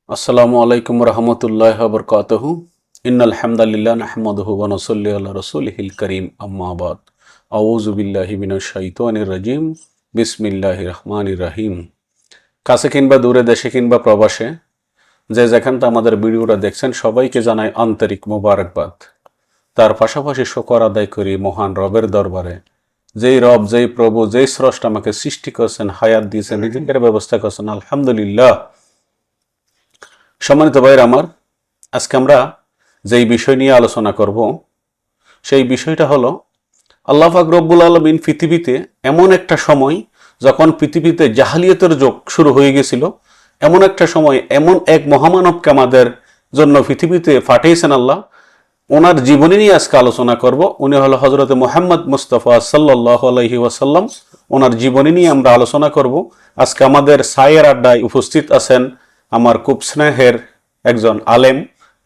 আসসালামু আলাইকুম রহমতুল্লাহ বরকাতহু ইন্নাল হামদালিল্লাহ নাহমাদুহু ওয়া নুসাল্লি আলা রাসূলিহিল কারীম আম্মা বাদ আউযু বিল্লাহি মিনাশ শাইতানির রাজিম বিসমিল্লাহির রহমানির রহিম। কাছে কিংবা দূরে, দেশে কিংবা প্রবাসে, যে যেখানটা আমাদের ভিডিওটা দেখছেন সবাইকে জানাই আন্তরিক মোবারকবাদ। তার পাশাপাশি শুকর আদায় করি মহান রবের দরবারে, যেই রব, যেই প্রভু, যেই স্রষ্টা আমাকে সৃষ্টি করেছেন, হায়াত দিয়েছেন, রিজিকের ব্যবস্থা করেছেন, আলহামদুলিল্লাহ। সম্মানিত ভাইয়ের আমার, আজকে আমরা যেই বিষয় নিয়ে আলোচনা করব সেই বিষয়টা হলো আল্লাহ পাক রব্বুল আলামিন পৃথিবীতে এমন একটা সময়, যখন পৃথিবীতে জাহালিয়াতের যুগ শুরু হয়ে গেছিল, এমন একটা সময় এমন এক মহামানবকে আমাদের জন্য পৃথিবীতে পাঠিয়েছেন আল্লাহ। ওনার জীবনী নিয়ে আজকে আলোচনা করব। উনি হলো হজরত মুহাম্মদ মুস্তাফা সাল্লাল্লাহু আলাইহি ওয়াসাল্লাম। ওনার জীবনী নিয়ে আমরা আলোচনা করব। আজকে আমাদের সায়ের আড্ডায় উপস্থিত আছেন আমার খুব স্নেহের একজন আলেম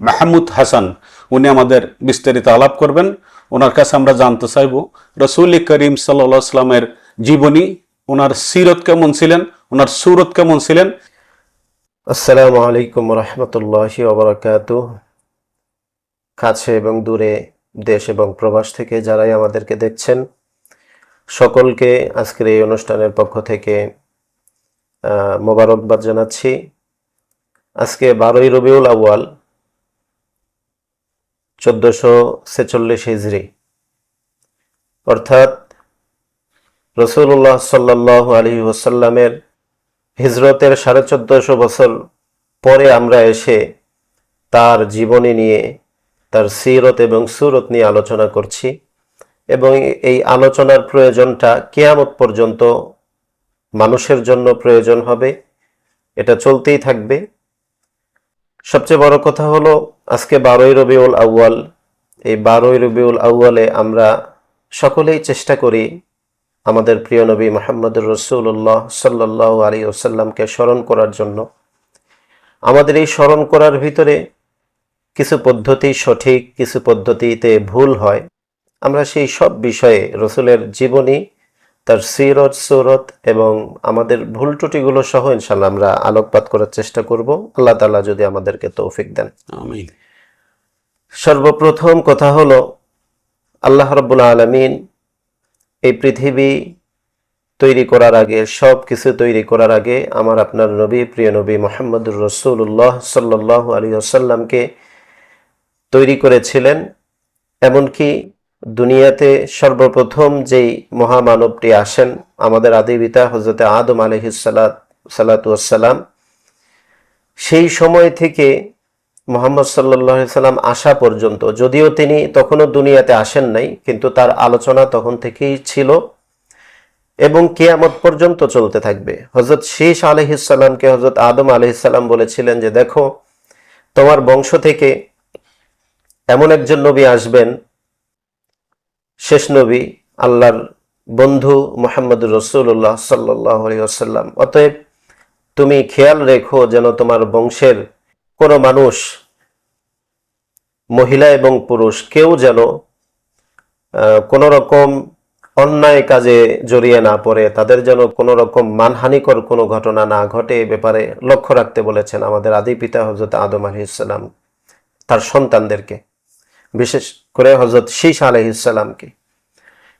মাহমুদ হাসান। উনি আমাদের বিস্তারিত আলাপ করবেন। ওনার কাছে আমরা জানতে চাইব রসুল করিম সাল্লাল্লাহু আলাইহি ওয়াসাল্লামের জীবনী, ওনার সিরত কেমন ছিলেন, ওনার সুরত কেমন ছিলেন। আসসালামু আলাইকুম রহমতুল্লাহি ওয়া বারাকাতুহু। কাছে এবং দূরে, দেশ এবং প্রবাস থেকে যারাই আমাদেরকে দেখছেন, সকলকে আজকের এই অনুষ্ঠানের পক্ষ থেকে মোবারকবাদ জানাচ্ছি। আজকে 12ই রবিউল আউয়াল 1446 হিজরি, অর্থাৎ রাসূলুল্লাহ সাল্লাল্লাহু আলাইহি ওয়াসাল্লামের হিজরতের 1450 বছর পরে আমরা এসে তার জীবনী নিয়ে, তার সিরত এবং সুরত নিয়ে আলোচনা করছি। এবং এই আলোচনার প্রয়োজনটা কিয়ামত পর্যন্ত মানুষের জন্য প্রয়োজন হবে, এটা চলতেই থাকবে। সবচেয়ে বড় কথা হলো আজকে 12ই রবিউল আউয়াল। এই 12ই রবিউল আউয়ালে আমরা সকলেই চেষ্টা করি আমাদের প্রিয় নবী মুহাম্মদুর রাসূলুল্লাহ সাল্লাল্লাহু আলাইহি ওয়াসাল্লামকে স্মরণ করার জন্য। আমাদের এই স্মরণ করার ভিতরে কিছু পদ্ধতি সঠিক, কিছু পদ্ধতিতে ভুল হয়। আমরা সেই সব বিষয়ে রসুলের জীবনী, তার সিরত সুরত এবং আমাদের ভুল ত্রুটিগুলো সহ ইনশাল্লাহ আমরা আলোকপাত করার চেষ্টা করব, আল্লাহ তাআলা যদি আমাদেরকে তৌফিক দেন। আমিন। সর্বপ্রথম কথা হলো, আল্লাহ রাব্বুল আলামিন এই পৃথিবী তৈরি করার আগে, সব কিছু তৈরি করার আগে আমার আপনার নবী, প্রিয় নবী মুহাম্মদুর রাসূলুল্লাহ সাল্লাল্লাহু আলাইহি ওয়াসাল্লামকে তৈরি করেছিলেন। এমনকি দুনিয়াতে সর্বপ্রথম যেই মহামানবটি আসেন, আমাদের আদি পিতা হযরত আদম আলাইহিস সালাতু ওয়াসসালাম, সেই সময় থেকে মুহাম্মদ সাল্লাল্লাহু আলাইহি সাল্লাম আসা পর্যন্ত, যদিও তিনি তখনও দুনিয়াতে আসেন নাই, কিন্তু তার আলোচনা তখন থেকেই ছিল এবং কিয়ামত পর্যন্ত চলতে থাকবে। হযরত শীস আলাইহিস সালামকে হযরত আদম আলাইহিস সালাম বলেছিলেন যে, দেখো, তোমার বংশ থেকে এমন একজন নবী আসবেন, শেষ নবী, আল্লাহর বন্ধু মুহাম্মদুর রাসূলুল্লাহ সাল্লাল্লাহু আলাইহি ওয়াসাল্লাম। অতএব তুমি খেয়াল রেখো যেন তোমার বংশের কোনো মানুষ, মহিলা এবং পুরুষ, কেউ যেন কোনো রকম অন্যায় কাজে জড়িয়ে না পড়ে, তাদের যেন কোনো রকম মানহানিকর কোনো ঘটনা না ঘটে, এ ব্যাপারে লক্ষ্য রাখতে বলেছেন আমাদের আদি পিতা হযরত আদম আলাইহিস সালাম তার সন্তানদেরকে, বিশেষ করে হযরত শীস আলাইহিস সালামকে।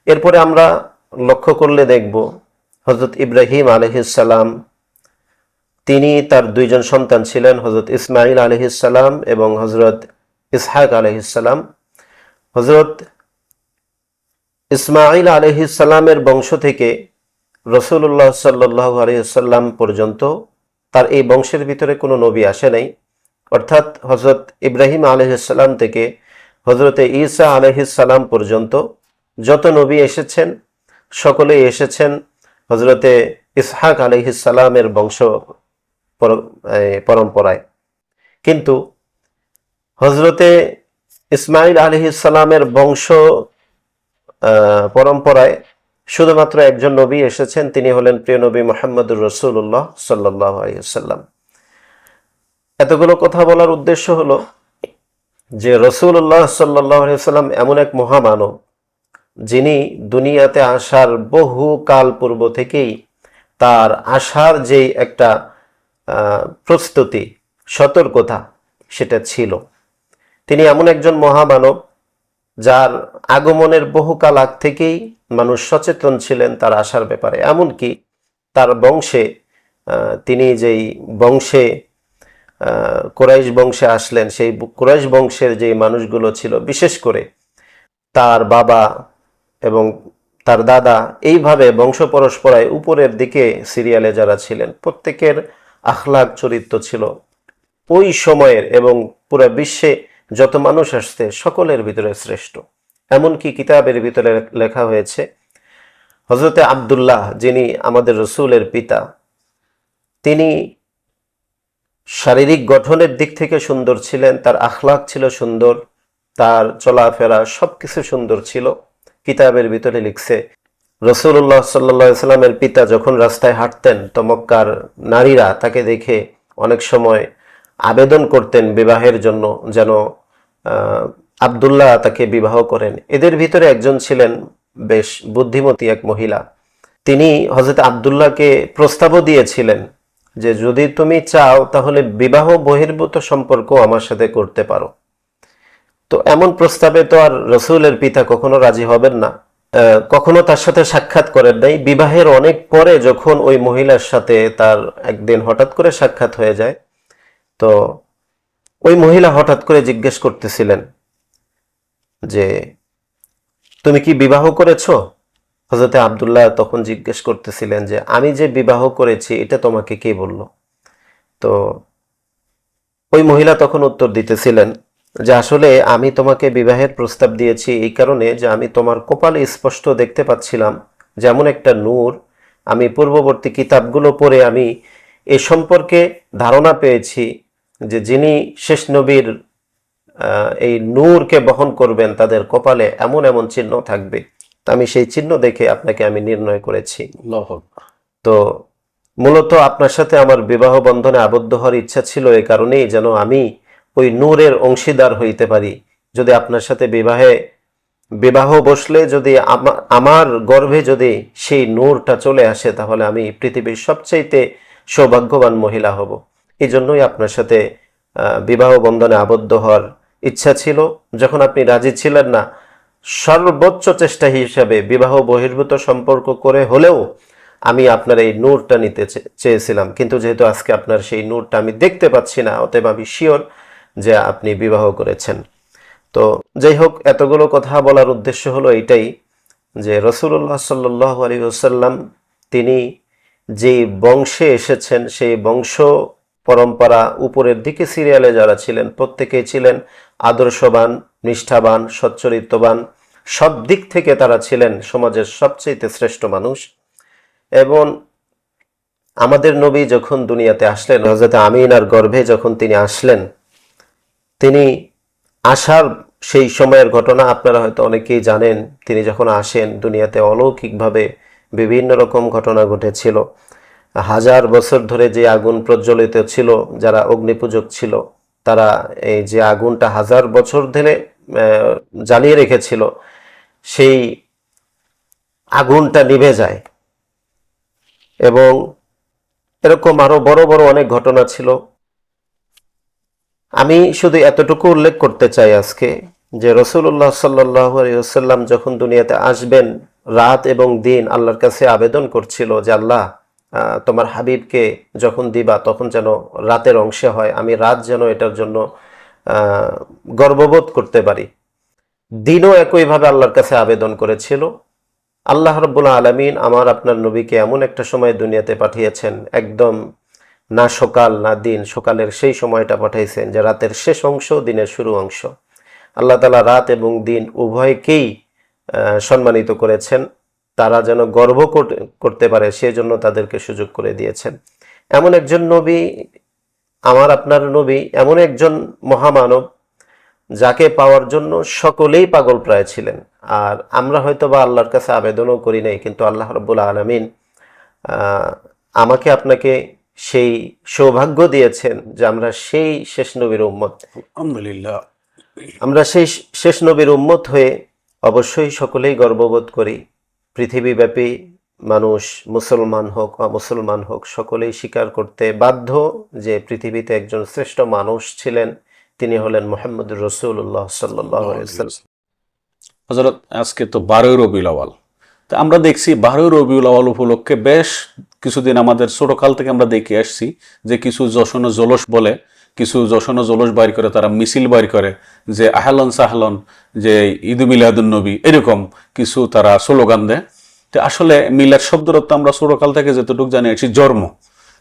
এরপরে আমরা লক্ষ্য করলে দেখব হযরত ইব্রাহিম আলাইহিস সালাম, তিনি, তার দুইজন সন্তান ছিলেন, হযরত ইসমাঈল আলাইহিস সালাম এবং হযরত ইসহাক আলাইহিস সালাম। হযরত ইসমাঈল আলাইহিস সালামের বংশ থেকে রাসূলুল্লাহ সাল্লাল্লাহু আলাইহি ওয়াসাল্লাম পর্যন্ত তার এই বংশের ভিতরে কোনো নবী আসে নাই। অর্থাৎ হযরত ইব্রাহিম আলাইহিস সালাম থেকে হযরতে ঈসা আলাইহিস সালাম পর্যন্ত যত নবী এসেছেন, সকলেই এসেছেন হযরতে ইসহাক আলাইহিস সালামের বংশ পরম্পরায়। কিন্তু হযরতে ইসমাঈল আলাইহিস সালামের বংশ পরম্পরায় শুধুমাত্র একজন নবী এসেছেন, তিনি হলেন প্রিয় নবী মুহাম্মদুর রাসূলুল্লাহ সাল্লাল্লাহু আলাইহি ওয়াসাল্লাম। এতগুলো কথা বলার উদ্দেশ্য হলো যে রাসূলুল্লাহ সাল্লাল্লাহু আলাইহি ওয়াসাল্লাম এমন এক মহামানব, যিনি দুনিয়াতে আসার বহু কাল পূর্ব থেকেই তার আসার যেই একটা প্রস্তুতি, সতর্কতা সেটা ছিল। তিনি এমন একজন মহামানব যার আগমনের বহুকাল আগ থেকেই মানুষ সচেতন ছিলেন তার আসার ব্যাপারে। এমনকি তার বংশে তিনি যেই বংশে কুরাইশ বংশে আসলেন, সেই কুরাইশ বংশের যে মানুষগুলো ছিল, বিশেষ করে তার বাবা এবং তার দাদা, এইভাবে বংশ পরস্পরায় উপরের দিকে সিরিয়ালে যারা ছিলেন, প্রত্যেকের আখলাক চরিত্র ছিল ওই সময়ের এবং পুরো বিশ্বে যত মানুষ আসছে সকলের ভিতরে শ্রেষ্ঠ। এমনকি কিতাবের ভিতরে লেখা হয়েছে হযরতে আব্দুল্লাহ, যিনি আমাদের রসূলের পিতা, তিনি শারীরিক গঠনের দিক থেকে সুন্দর ছিলেন, তার আখলাক ছিল সুন্দর, তার চলাফেরা সবকিছু সুন্দর ছিল। কিতাবের ভিতরে লিখছে রাসূলুল্লাহ সাল্লাল্লাহু আলাইহি সাল্লামের পিতা যখন রাস্তায় হাঁটতেন তো মক্কার নারীরা তাকে দেখে অনেক সময় আবেদন করতেন বিবাহের জন্য, যেন আব্দুল্লাহ তাকে বিবাহ করেন। এদের ভিতরে একজন ছিলেন বেশ বুদ্ধিমতী এক মহিলা। তিনি হযরত আব্দুল্লাহকে প্রস্তাবও দিয়েছিলেন যে যদি তুমি চাও তাহলে বিবাহ বহির্ভূত সম্পর্ক আমার সাথে করতে পারো। তো এমন প্রস্তাবে তো আর রসূলের পিতা কখনো রাজি হবেন না, কখনো তার সাথে সাক্ষাৎ করেন নাই। বিবাহের অনেক পরে যখন ওই মহিলার সাথে তার একদিন হঠাৎ করে সাক্ষাৎ হয়ে যায়, তো ওই মহিলা হঠাৎ করে জিজ্ঞেস করতেছিলেন যে তুমি কি বিবাহ করেছো? হযরতে আব্দুল্লাহ তখন জিজ্ঞেস করতেছিলেন যে আমি যে বিবাহ করেছি এটা তোমাকে কে বলল? তো ওই মহিলা তখন উত্তর দিতেছিলেন যে আসলে আমি তোমাকে বিবাহের প্রস্তাব দিয়েছি এই কারণে যে আমি তোমার কপালে স্পষ্ট দেখতে পাচ্ছিলাম যেমন একটা নূর। আমি পূর্ববর্তী কিতাবগুলো পড়ে আমি এ সম্পর্কে ধারণা পেয়েছি যে যিনি শেষ নবীর এই নূরকে বহন করবেন তাদের কপালে এমন এমন চিহ্ন থাকবে। আমি সেই চিহ্ন দেখে আপনাকে আমি নির্ণয় করেছি। আল্লাহু আকবার। তো মূলত আপনার সাথে আমার বিবাহ বন্ধনে আবদ্ধ হওয়ার ইচ্ছা ছিল এই কারণেই যেন আমি ওই নূরের অংশীদার হইতে পারি। যদি আপনার সাথে বিবাহ বসলে যদি আমার গর্ভে যদি সেই নূরটা চলে আসে তাহলে আমি পৃথিবীর সবচাইতে সৌভাগ্যবান মহিলা হব। এই জন্যই আপনার সাথে বিবাহ বন্ধনে আবদ্ধ হওয়ার ইচ্ছা ছিল। যখন আপনি রাজি ছিলেন না, সর্বোচ্চ চেষ্টা হিসাবে বিবাহ বহির্ভূত সম্পর্ক করে হলেও আমি আপনার এই নূরটা নিতে চেয়েছিলাম, কিন্তু যেহেতু আজকে আপনার সেই নূরটা আমি দেখতে পাচ্ছি না, অতএব আমি শিওর যে আপনি বিবাহ করেছেন। তো যাই হোক, এতগুলো কথা বলার উদ্দেশ্য হলো এইটাই যে রাসূলুল্লাহ সাল্লাল্লাহু আলাইহি ওয়াসাল্লাম তিনি যে বংশে এসেছেন সেই বংশ পরম্পরা উপরের দিকে সিরিয়ালে যারা ছিলেন প্রত্যেকেই ছিলেন আদর্শবান, নিষ্ঠাবান, সচ্চরিত্রবান, সব দিক থেকে তারা ছিলেন সমাজের সবচেয়ে শ্রেষ্ঠ মানুষ। এবং আমাদের নবী যখন দুনিয়াতে আসলেন, হযরত আমিনার গর্ভে যখন তিনি আসলেন, তিনি আসার সেই সময়ের ঘটনা আপনারা হয়তো অনেকেই জানেন। তিনি যখন আসেন দুনিয়াতে অলৌকিকভাবে বিভিন্ন রকম ঘটনা ঘটেছিল। 1000 বছর ধরে যে আগুন প্রজ্বলিত ছিল, যারা অগ্নিপূজক ছিল তারা এই যে আগুনটা 1000 বছর ধরে জ্বালিয়ে রেখেছিল, সেই আগুনটা নিভে যায়। এবং এরকম আরো বড় বড় অনেক ঘটনা ছিল। আমি শুধু এতটুকু উল্লেখ করতে চাই আজকে যে রাসূলুল্লাহ সাল্লাল্লাহু আলাইহি ওয়াসাল্লাম যখন দুনিয়াতে আসবেন, রাত এবং দিন আল্লাহর কাছে আবেদন করছিল যে আল্লাহ তোমার হাবিবকে যখন দিবা তখন যেন রাতের অংশে হয়, আমি রাত যেন এটার জন্য গর্ববোধ করতে পারি। দিনও একইভাবে আল্লাহর কাছে আবেদন করেছিল। আল্লাহ রাব্বুল আলামিন আমার আপনার নবীকে এমন একটা সময় দুনিয়াতে পাঠিয়েছেন, একদম না সকাল না দিন, সকালের সেই সময়টা পাঠাইছেন যে রাতের শেষ অংশ, দিনের শুরু অংশ। আল্লাহ তাআলা রাত এবং দিন উভয়কেই সম্মানিত করেছেন, তারা যেন গর্ব করতে পারে সেজন্য তাদেরকে সুযোগ করে দিয়েছেন। এমন একজন নবী, আমার আপনার নবী, এমন একজন মহামানব যাকে পাওয়ার জন্য সকলেই পাগল প্রায় ছিলেন। আর আমরা হয়তো বা আল্লাহর কাছে আবেদনও করি নাই, কিন্তু আল্লাহ রাব্বুল আলামিন আমাকে আপনাকে সেই সৌভাগ্য দিয়েছেন যে আমরা সেই শেষ নবীর উম্মত। আলহামদুলিল্লাহ। আমরা সেই শেষ নবীর উম্মত হয়ে অবশ্যই সকলেই গর্ববোধ করি। পৃথিবীব্যাপী মানুষ মুসলমান হোক বা মুসলমান হোক সকলেই স্বীকার করতে বাধ্য যে পৃথিবীতে একজন শ্রেষ্ঠ মানুষ ছিলেন, তিনি হলেন মুহাম্মদুর রাসূলুল্লাহ সাল্লাল্লাহু আলাইহি ওয়াসাল্লাম। হযরত আজকে তো 12ই রবিউল আউয়াল, তা আমরা দেখছি 12ই রবিউল আউয়াল উপলক্ষে বেশ কিছুদিন আমাদের ছোটকাল থেকে আমরা দেখে আসছি যে কিছু যশন ও জলস বলে, কিছু যশন ও জলস বাইর করে, তারা মিছিল বাইর করে যে আহলন সাহলন, যে ঈদ মিলাদুন নবী, এরকম কিছু তারা স্লোগান দেয়। তো আসলে মিলাদ শব্দের অর্থ আমরা ছোটকাল থেকে যতটুকু জানি আসছি জন্ম।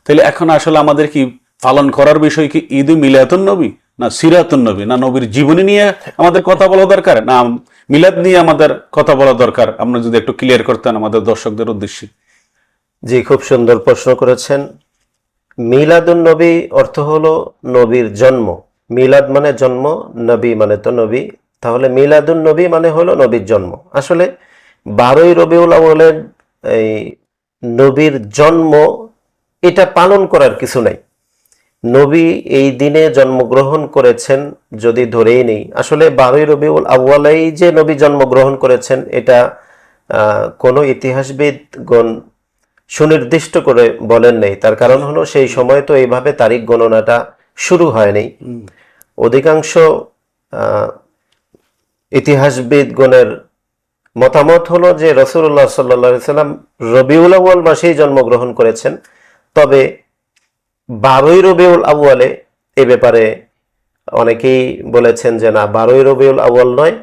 তাহলে এখন আসলে আমাদের কি পালন করার বিষয় কি ঈদ মিলাদুন নবী, না সিরাতুন নবী, না নবীর জীবনী নিয়ে আমাদের কথা বলা দরকার, না মিলাদ নিয়ে আমাদের কথা বলা দরকার? আপনারা যদি একটু ক্লিয়ার করতেন আমাদের দর্শকদের উদ্দেশ্যে। জি, খুব সুন্দর প্রশ্ন করেছেন। মিলাদুন নবী অর্থ হলো নবীর জন্ম। মিলাদ মানে জন্ম, নবী মানে তো নবী, তাহলে মিলাদুন নবী মানে হলো নবীর জন্ম। আসলে 12ই রবিউল আউয়ালের এই নবীর জন্ম, এটা পালন করার কিছু নাই। নবী এই দিনে জন্মগ্রহণ করেছেন যদি ধরেই নেই, আসলে 12ই রবিউল আউয়ালেই যে নবী জন্মগ্রহণ করেছেন এটা কোনো ইতিহাসবিদগণ সুনির্দিষ্ট করে বলেন নেই। তার কারণ হলো সেই সময় তো এইভাবে তারিখ গণনাটা শুরু হয়নি। অধিকাংশ ইতিহাসবিদগণের মতামত হলো যে রাসূলুল্লাহ সাল্লাল্লাহু আলাইহি সাল্লাম রবিউল আউয়াল মাসেই জন্মগ্রহণ করেছেন। তবে 12ই রবিউল আউয়ালে এ ব্যাপারে অনেকেই বলেছেন যে না, 12ই রবিউল আউয়াল নয়,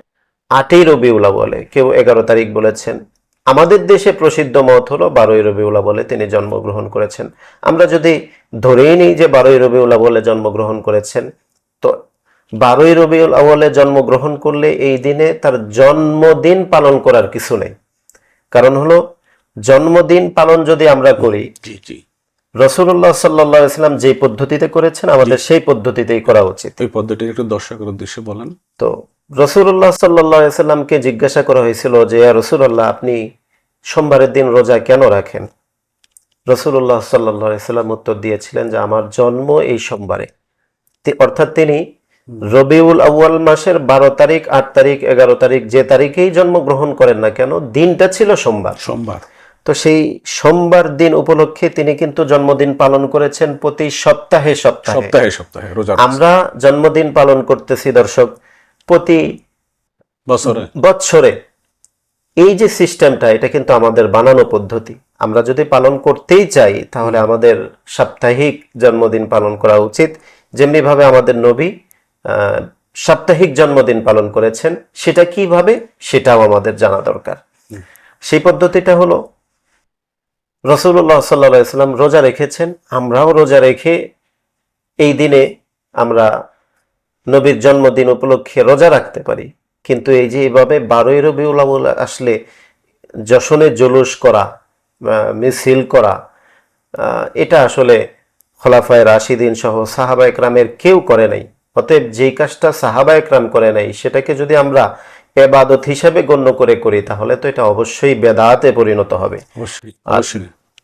8ই রবিউল আউয়ালে, কেউ 11 তারিখ বলেছেন। আমাদের দেশে প্রসিদ্ধ মত হলো 12ই রবিউল আউয়ালে তিনি জন্মগ্রহণ করেছেন। আমরা যদি ধরেই নিই যে 12ই রবিউল আউয়ালে জন্মগ্রহণ করেছেন, তো 12ই রবিউল আউয়ালে জন্মগ্রহণ করলে এই দিনে তার জন্মদিন পালন করার কিছু নেই। কারণ হলো জন্মদিন পালন যদি আমরা করি, রাসূলুল্লাহ সাল্লাল্লাহু আলাইহি ওয়াসাল্লাম যে পদ্ধতিতে করেছেন আমাদের সেই পদ্ধতিতেই করা উচিত। এই পদ্ধতি একটু দর্শকের উদ্দেশ্যে বলেন। তো রাসূলুল্লাহ সাল্লাল্লাহু আলাইহি ওয়াসাল্লামকে জিজ্ঞাসা করা হয়েছিল যে ইয়া রাসূলুল্লাহ, আপনি সোমবারের দিন রোজা কেন রাখেন? রাসূলুল্লাহ সাল্লাল্লাহু আলাইহি ওয়াসাল্লাম উত্তর দিয়েছিলেন যে আমার জন্ম এই সোমবারে। অর্থাৎ তিনি রবিউল আউয়াল মাসের 12 তারিখ, 8 তারিখ, 11 তারিখ, যে তারিখেই জন্মগ্রহণ করেন না কেন, দিনটা ছিল সোমবার। তো সেই সোমবার দিন উপলক্ষে তিনি কিন্তু জন্মদিন পালন করেছেন প্রতি সপ্তাহে সপ্তাহে। আমরা জন্মদিন পালন করতেছি দর্শক প্রতি বৎসরে। এই যে সিস্টেমটা, এটা কিন্তু আমাদের বানানো পদ্ধতি। আমরা যদি পালন করতেই চাই তাহলে আমাদের সাপ্তাহিক জন্মদিন পালন করা উচিত। যেমনি ভাবে আমাদের নবী সাপ্তাহিক জন্মদিন পালন করেছেন, সেটা কিভাবে সেটাও আমাদের জানা দরকার। সেই পদ্ধতিটা হলো রাসূলুল্লাহ সাল্লাল্লাহু আলাইহি ওয়াসাল্লাম রোজা রেখেছেন, আমরাও রোজা রেখে এই দিনে আমরা নবীর জন্মদিন উপলক্ষে রোজা রাখতে পারি। কিন্তু এই যে এভাবে 12ই রবিউল আউয়াল আসলে যশনে জুলুস করা, মিছিল করা, এটা আসলে খোলাফায়ে রাশিদিন সহ সাহাবায়ে কেরামের কেউ করে নাই। অতএব যেই কাজটা সাহাবায়ে কেরাম করে নাই সেটাকে যদি আমরা ইবাদত হিসেবে গণ্য করে করি তাহলে তো এটা অবশ্যই বেদাতে পরিণত হবে।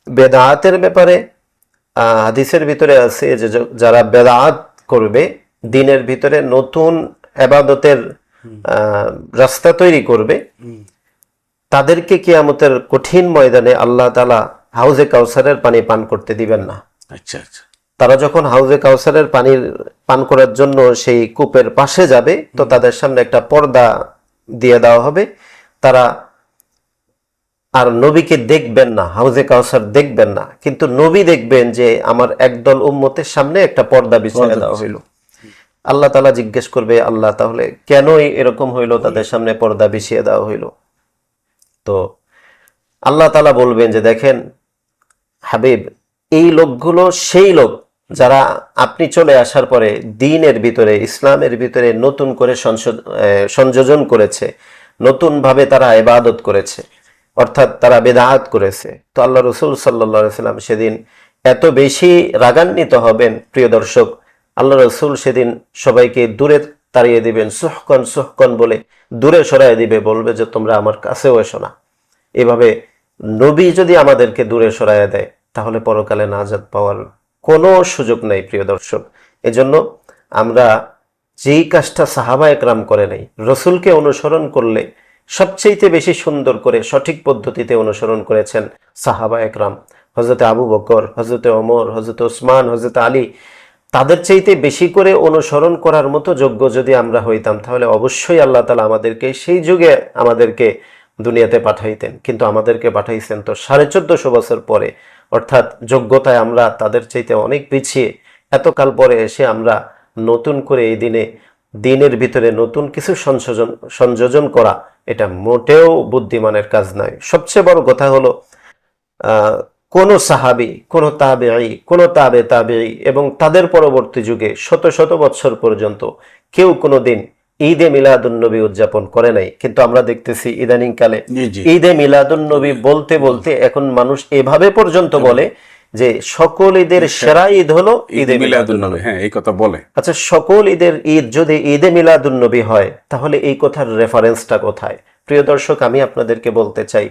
বেদাতের ব্যাপারে হাদিসের ভিতরে আছে যে যারা বেদাত করবে, দিনের ভিতরে নতুন ইবাদতের রাস্তা তৈরি করবে, তাদেরকে কিয়ামতের কঠিন ময়দানে আল্লাহ তাআলা হাউজে কাউসারের পানি পান করতে দিবেন না। আচ্ছা। তারা যখন হাউজে কাউসারের পানি পান করার জন্য সেই কূপের পাশে যাবে, তো তাদের সামনে একটা পর্দা দিয়ে দেওয়া হবে। তারা আর নবীকে দেখবেন না, হাউজে কাউসার দেখবেন না, কিন্তু নবী দেখবেন যে আমার একদল উম্মতের সামনে একটা পর্দা বিছিয়ে দেওয়া হইল। আল্লাহ তাআলা জিজ্ঞেস করবে, আল্লাহ তাহলে কেন এরকম হইল, তাদের সামনে পর্দা বিছিয়ে দেওয়া হইল? তো আল্লাহ তাআলা বলবেন যে দেখেন হাবিব, এই লোকগুলো সেই লোক যারা আপনি চলে আসার পরে দ্বীনের ভিতরে, ইসলামের ভিতরে নতুন করে সংযোজন করেছে, নতুন ভাবে তারা ইবাদত করেছে, অর্থাৎ তারা বেদাত করেছে। তো আল্লাহ রাসূল সাল্লাল্লাহু আলাইহি ওয়াসাল্লাম সেদিন এত বেশি রাগান্বিত হবেন প্রিয় দর্শক, আল্লাহ রাসূল সেদিন সবাইকে দূরে তাড়িয়ে দিবেন, সুহকন সুহকন বলে দূরে সরাই দিবে, বলবে যে তোমরা আমার কাছেও এসো না। এভাবে নবী যদি আমাদেরকে দূরে সরাইয়া দেয় তাহলে পরকালে নাজাত পাওয়ার কোনো সুযোগ নেই প্রিয় দর্শক। এজন্য আমরা যেই কাজটা সাহাবায়ে কেরাম করে নাই, রসুলকে অনুসরণ করলে সবচেয়ে বেশি সুন্দর করে সঠিক পদ্ধতিতে অনুসরণ করেছেন সাহাবা একরাম, হযরত আবু বকর, হযরত ওমর, হযরত ওসমান, হযরত আলী। তাদের চাইতে বেশি করে অনুসরণ করার মতো যোগ্য যদি আমরা হইতাম, তাহলে অবশ্যই আল্লাহ তাআলা আমাদেরকে সেই যুগে আমাদেরকে দুনিয়াতে পাঠাইতেন। কিন্তু আমাদেরকে পাঠাইছেন তো 1450 বছর পরে, অর্থাৎ যোগ্যতায় আমরা তাদের চাইতে অনেক পিছিয়ে। এতকাল পরে এসে আমরা নতুন করে এই দিনের ভিতরে নতুন কিছু সংযোজন করা, এটা মোটেও বুদ্ধিমানের কাজ নয়। সবচেয়ে বড় কথা হলো কোন সাহাবী, কোন তাবেঈ, কোন তাবেঈ এবং তাদের পরবর্তী যুগে শত শত বছর পর্যন্ত কেউ কোনোদিন ঈদে মিলাদুন নবী উদযাপন করে নাই। কিন্তু আমরা দেখতেছি ইদানিং কালে ঈদে মিলাদুন নবী বলতে বলতে এখন মানুষ এভাবে পর্যন্ত বলে যে সকল ঈদের সেরা ঈদ হলো ঈদে মিলাদুন নবী। হ্যাঁ, এই কথা বলে। আচ্ছা, সকল ঈদের ঈদ যদি ঈদে মিলাদুন নবী হয়, তাহলে এই কথার রেফারেন্সটা কোথায়? প্রিয় দর্শক, আমি আপনাদেরকে বলতে চাই,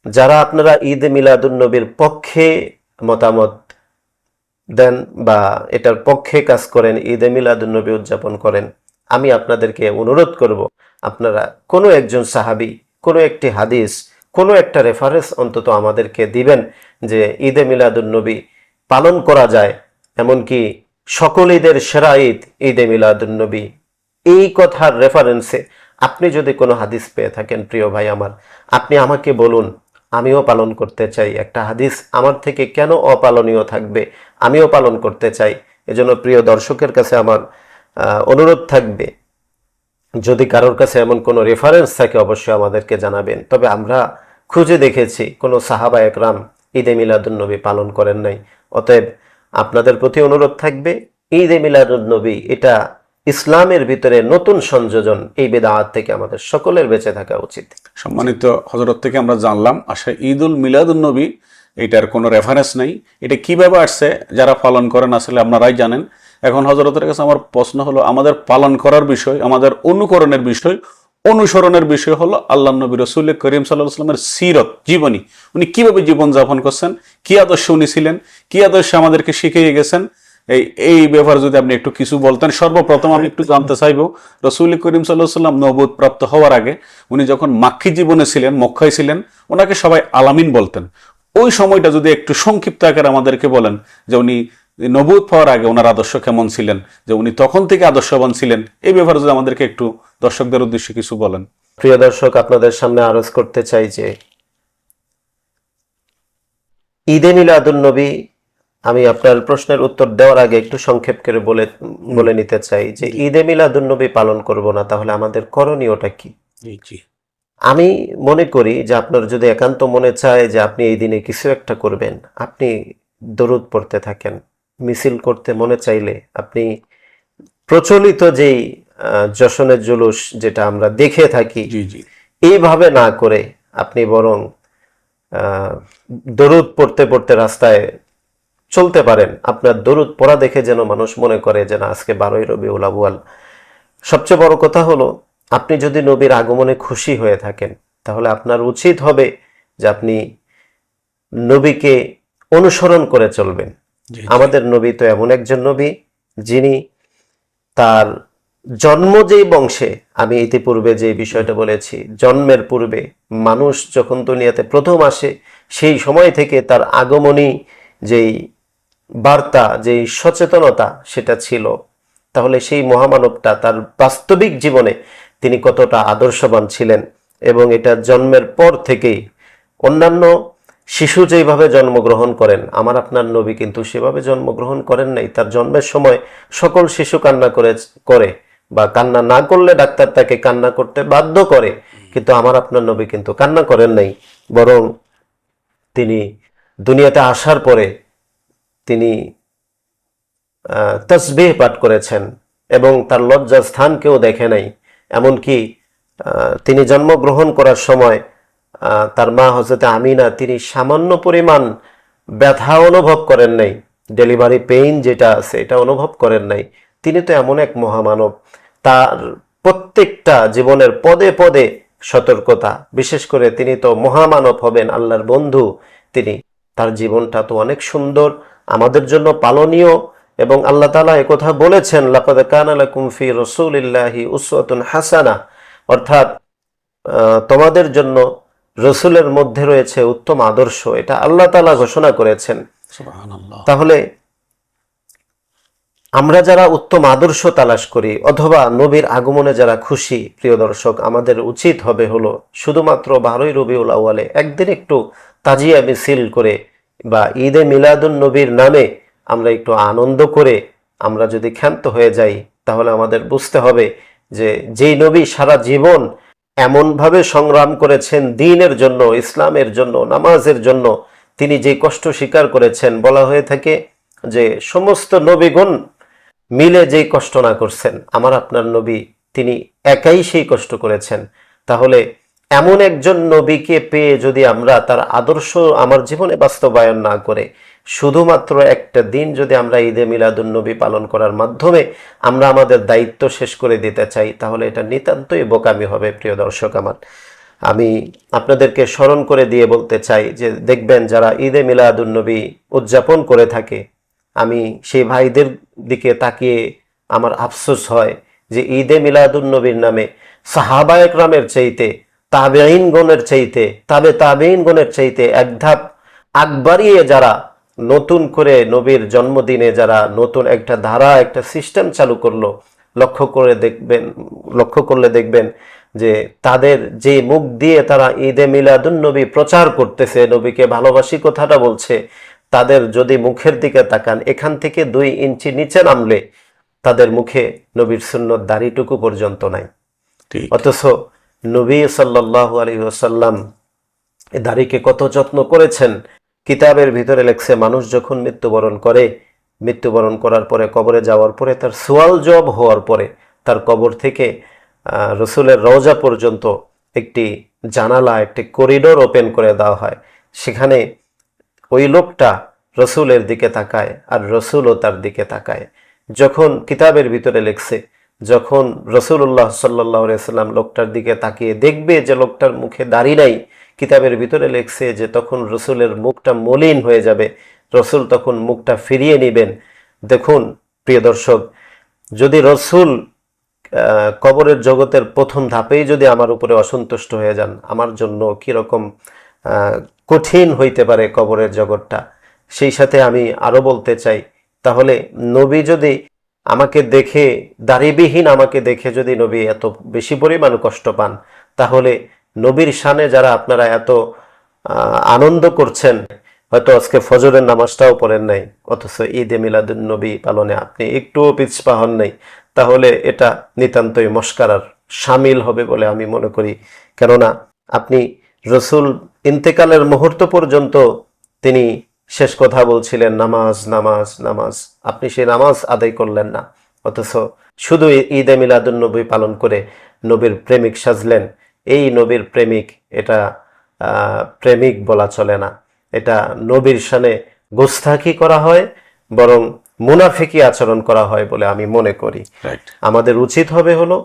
যারা আপনারা ঈদে মিলাদুন নবীর পক্ষে মতামত দেন বা এটার পক্ষে কাজ করেন, ঈদে মিলাদুন নবী উদযাপন করেন, আমি আপনাদেরকে অনুরোধ করব, আপনারা কোনো একজন সাহাবী, কোনো একটি হাদিস, কোনো একটা রেফারেন্স অন্তত আমাদেরকে দিবেন যে ঈদে মিলাদুন নবী পালন করা যায়, এমনকি সকল ঈদের সেরা ঈদ ঈদে মিলাদুন নবী। এই কথার রেফারেন্সে আপনি যদি কোনো হাদিস পেয়ে থাকেন, প্রিয় ভাই আমার, আপনি আমাকে বলুন, আমিও পালন করতে চাই। একটা হাদিস আমার থেকে কেন অপালনীয় থাকবে? আমিও পালন করতে চাই। এজন্য প্রিয় দর্শকের কাছে আমার অনুরোধ থাকবে, যদি কারোর কাছে এমন কোনো রেফারেন্স থাকে অবশ্যই আমাদেরকে জানাবেন। তবে আমরা খুঁজে দেখেছি কোনো সাহাবা একরাম ঈদে মিলাদুন নবী পালন করেন নাই। অতএব আপনাদের প্রতি অনুরোধ থাকবে, ঈদে মিলাদুন নবী এটা ইসলামের ভিতরে নতুন সংযোজন, এই বিদআত থেকে আমাদের সকলের বেঁচে থাকা উচিত। সম্মানিত হযরত থেকে আমরা জানলাম আসলে ঈদুল মিলাদুন নবী এটার কোনো রেফারেন্স নেই। এটা কিভাবে আসছে যারা পালন করেন আসলে আপনারাই জানেন। এখন হযরতের কাছে আমার প্রশ্ন হলো, আমাদের পালন করার বিষয়, আমাদের অনুকরণের বিষয়, অনুসরণের বিষয় হলো আল্লাহ নবী রাসূল করিম সাল্লাল্লাহু আলাইহি ওয়াসাল্লামের সিরত, জীবনী। উনি কিভাবে জীবন যাপন করছেন, কি আদর্শ উনি ছিলেন, কি আদর্শ আমাদেরকে শিখিয়ে গেছেন, এই ব্যাপারে যদি আপনি একটু কিছু বলতেন। সর্বপ্রথম আমি একটু জানতে চাইবো, রাসূল করিম সাল্লাল্লাহু আলাইহি ওয়াসাল্লাম নবুয়ত প্রাপ্ত হওয়ার আগে উনি যখন মাক্কি জীবনে ছিলেন, মক্কায় ছিলেন, ওনাকে সবাই আলামিন বলতেন। ওই সময়টা যদি একটু সংক্ষিপ্ত আকারে আমাদেরকে বলেন যে উনি নবুয়ত পাওয়ার আগে ওনার আদর্শ কেমন ছিলেন, যে উনি তখন থেকে আদর্শবান ছিলেন, এই ব্যাপারে যদি আমাদেরকে একটু দর্শকদের উদ্দেশ্যে কিছু বলেন। প্রিয় দর্শক, আপনাদের সামনে আরজ করতে চাই যে ঈদে মিলাদুন নবী, আমি আপনার প্রশ্নের উত্তর দেওয়ার আগে একটু সংক্ষেপ করে বলে নিতে চাই যে ঈদে মিলাদুন নবী পালন করব না, তাহলে আমাদের করণীয়টা কি? আমি মনে করি যে আপনার যদি একান্ত মনে চায় যে আপনি এই দিনে কিছু একটা করবেন, আপনি দরুদ পড়তে থাকেন। মিছিল করতে মনে চাইলে আপনি প্রচলিত যেই জশনের জুলুস যেটা আমরা দেখে থাকি, এইভাবে না করে আপনি বরং দরুদ পড়তে পড়তে রাস্তায় চলতে পারেন। আপনার দরুদ পড়া দেখে যেন মানুষ মনে করে যে না, আজকে 12ই রবিউল আউয়াল। সবচেয়ে বড় কথা হলো, আপনি যদি নবীর আগমনে খুশি হয়ে থাকেন, তাহলে আপনার উচিত হবে যে আপনি নবীকে অনুসরণ করে চলবেন। আমাদের নবী তো এমন একজন নবী যিনি তার জন্ম যেই বংশে, আমি ইতিপূর্বে যে বিষয়টা বলেছি, জন্মের পূর্বে মানুষ যখন দুনিয়াতে প্রথম আসে, সেই সময় থেকে তার আগমনী যেই বার্তা, যেই সচেতনতা সেটা ছিল। তাহলে সেই মহামানবটা তার বাস্তবিক জীবনে তিনি কতটা আদর্শবান ছিলেন, এবং এটা জন্মের পর থেকেই অন্যান্য শিশু যেভাবে জন্মগ্রহণ করেন, আমার আপনার নবী কিন্তু সেভাবে জন্মগ্রহণ করেন নাই। তার জন্মের সময় সকল শিশু কান্না করে বা কান্না না করলে ডাক্তার তাকে কান্না করতে বাধ্য করে, কিন্তু আমার আপনার নবী কিন্তু কান্না করেন নাই। বরং তিনি দুনিয়াতে আসার পরে তিনি তাসবিহ পাঠ করেছেন এবং তার লজ্জার স্থান কেউ দেখে নাই। এমনকি তিনি জন্মগ্রহণ করার সময় তার মা হযরতে আমিনা, তিনি সামান্য পরিমাণ ব্যথা অনুভব করেন নাই, ডেলিভারি পেইন যেটা আছে এটা অনুভব করেন নাই। তিনি তো এমন এক মহামানব, তার প্রত্যেকটা জীবনের পদে পদে সতর্কতা। বিশেষ করে তিনি তো মহামানব হবেন, আল্লাহর বন্ধু তিনি, তার জীবনটা তো অনেক সুন্দর, আমাদের জন্য পালনীয়। এবং আল্লাহ তাআলা একথা বলেছেন, লাকাদ কানা লাকুম ফি রাসূলিল্লাহি উসওয়াতুন হাসানাহ, অর্থাৎ তোমাদের জন্য রসুলের মধ্যে রয়েছে উত্তম আদর্শ, এটা আল্লাহ তাআলা ঘোষণা করেছেন। সুবহানাল্লাহ। তাহলে আমরা যারা উত্তম আদর্শ তালাশ করি অথবা নবীর আগমনে যারা খুশি, প্রিয় দর্শক, আমাদের উচিত হবে হলো শুধুমাত্র 12ই রবিউল আউয়ালে একদিন একটু তাজিয়া মিছিল করে বা ঈদে মিলাদুন নবীর নামে আমরা একটু আনন্দ করে আমরা যদি ক্ষান্ত হয়ে যাই, তাহলে আমাদের বুঝতে হবে যে যেই নবী সারা জীবন এমনভাবে সংগ্রাম করেছেন দ্বীনের জন্য, ইসলামের জন্য, নামাজের জন্য, তিনি যে কষ্ট স্বীকার করেছেন, বলা হয়ে থাকে যে সমস্ত নবীগণ মিলে যেই কষ্ট না করছেন, আমার আপনার নবী তিনি একাই সেই কষ্ট করেছেন। তাহলে এমন একজন নবীকে পেয়ে যদি আমরা তার আদর্শ আমার জীবনে বাস্তবায়ন না করে শুধুমাত্র একটা দিন যদি আমরা ঈদে মিলাদুন নবী পালন করার মাধ্যমে আমরা আমাদের দায়িত্ব শেষ করে দিতে চাই, তাহলে এটা নিতান্তই বোকামি হবে। প্রিয় দর্শক আমার, আমি আপনাদেরকে স্মরণ করে দিয়ে বলতে চাই যে দেখবেন যারা ঈদে মিলাদুন নবী উদযাপন করে থাকে, আমি সেই ভাইদের দিকে তাকিয়ে আমার আফসোস হয় যে ঈদে মিলাদুন নবীর নামে সাহাবা একরামের চাইতে, তাবেঈনগণের চাইতে, তাবেঈনগণের চাইতে এক ধাপ আগ বাড়িয়ে যারা নতুন করে নবীর জন্মদিনে যারা নতুন একটা ধারা, একটা সিস্টেম চালু করলো, লক্ষ্য করলে দেখবেন যে তাদের যে মুখ দিয়ে তারা ঈদে মিলাদুন নবী প্রচার করতেছে, নবীকে ভালোবাসি কথাটা বলছে, তাদের যদি মুখের দিকে তাকান, এখান থেকে 2 ইঞ্চি নিচে নামলে তাদের মুখে নবীর সুন্নত দাড়িটুকু পর্যন্ত নাই। ঠিক। অথচ নবী সাল্লাল্লাহু আলাইহি ওয়াসাল্লাম এই দাড়িকে কত যত্ন করেছেন। কিতাবের ভিতরে লেখছে মানুষ যখন মৃত্যুবরণ করার পরে, কবরে যাওয়ার পরে, তার সোয়াল জবাব হওয়ার পরে তার কবর থেকে রসুলের রওজা পর্যন্ত একটি জানালা, একটি করিডোর ওপেন করে দেওয়া হয়। সেখানে ওই লোকটা রসুলের দিকে তাকায় আর রসুলও তার দিকে তাকায়। যখন কিতাবের ভিতরে লেখছে যখন রসুল্লাহ সাল্লাল্লাহু আলাইহি ওয়াসাল্লাম লোকটার দিকে তাকিয়ে দেখবে যে লোকটার মুখে দাড়ি নাই, কিতাবের ভিতরে লেখছে যে তখন রসুলের মুখটা মলিন হয়ে যাবে, রসুল তখন মুখটা ফিরিয়ে নেবেন। দেখুন প্রিয় দর্শক, যদি রসুল কবরের জগতের প্রথম ধাপেই যদি আমার উপরে অসন্তুষ্ট হয়ে যান, আমার জন্য কিরকম কঠিন হইতে পারে কবরের জগৎটা। সেই সাথে আমি আরো বলতে চাই, তাহলে নবী যদি আমাকে দেখে, দাড়িবিহীন আমাকে দেখে যদি নবী এত বেশি পরিমাণ কষ্ট পান, তাহলে নবীর শানে যারা আপনারা এত আনন্দ করছেন, হয়তো আজকে ফজরের নামাজটাও পড়েন নাই, অথচ ঈদে মিলাদুন নবী পালনে আপনি একটুও পিছপা হন নাই, তাহলে এটা নিতান্তই মস্কারার শামিল হবে বলে আমি মনে করি। কেননা আপনি রসুল ইন্তেকালের মুহূর্ত পর্যন্ত তিনি শেষ কথা বলছিলেন নামাজ নামাজ নামাজ, আপনি সেই নামাজ আদায় করলেন না, অথচ শুধু ঈদে মিলাদুন নবী পালন করে নবীর প্রেমিক সাজলেন। এই নবীর প্রেমিক, এটা প্রেমিক বলা চলে না, এটা নবীর শানে গোস্তাখি করা হয়, বরং মুনাফিকি আচরণ করা হয় বলে আমি মনে করি। আমাদের উচিত হবে হলো